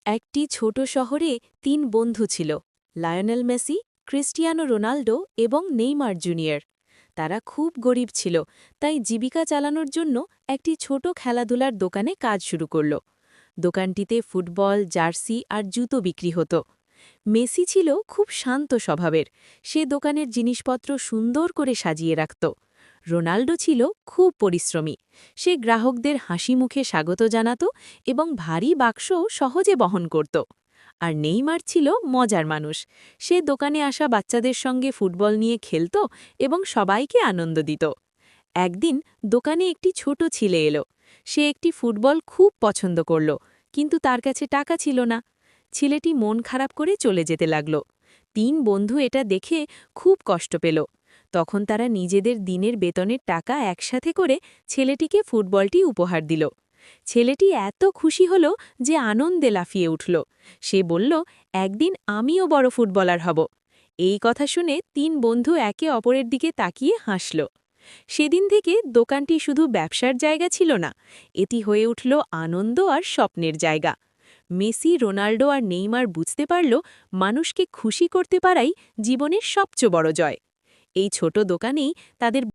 একটি ছোট শহরে ৩ বন্ধু ছিল, লায়নেল মেসি, ক্রিস্টিয়ানো রোনাল্ডো এবং নেইমার জুনিয়র। তারা খুব গরিব ছিল, তাই জীবিকা চালানোর জন্য একটি ছোট খেলাধুলার দোকানে কাজ শুরু করল। দোকানটিতে ফুটবল, জার্সি আর জুতো বিক্রি হতো। মেসি ছিল খুব শান্ত স্বভাবের, সে দোকানের জিনিসপত্র সুন্দর করে সাজিয়ে রাখত। রোনাল্ডো ছিল খুব পরিশ্রমী, সে গ্রাহকদের হাসি মুখে স্বাগত জানাত এবং ভারী বাক্সও সহজে বহন করত। আর নেইমার ছিল মজার মানুষ, সে দোকানে আসা বাচ্চাদের সঙ্গে ফুটবল নিয়ে খেলত এবং সবাইকে আনন্দ দিত। একদিন দোকানে একটি ছোট ছেলে এলো, সে একটি ফুটবল খুব পছন্দ করল, কিন্তু তার কাছে টাকা ছিল না। ছেলেটি মন খারাপ করে চলে যেতে লাগল। ৩ বন্ধু এটা দেখে খুব কষ্ট পেল। তখন তারা নিজেদের দিনের বেতনের টাকা একসাথে করে ছেলেটিকে ফুটবলটি উপহার দিল। ছেলেটি এত খুশি হল যে আনন্দে লাফিয়ে উঠল। সে বলল, একদিন আমিও বড় ফুটবলার হব। এই কথা শুনে ৩ বন্ধু একে অপরের দিকে তাকিয়ে হাসল। সেদিন থেকে দোকানটি শুধু ব্যবসার জায়গা ছিল না, এটি হয়ে উঠল আনন্দ আর স্বপ্নের জায়গা। মেসি, রোনাল্ডো আর নেইমার বুঝতে পারল, মানুষকে খুশি করতে পারাই জীবনের সবচেয়ে বড় জয়। এই ছোট দোকানেই তাদের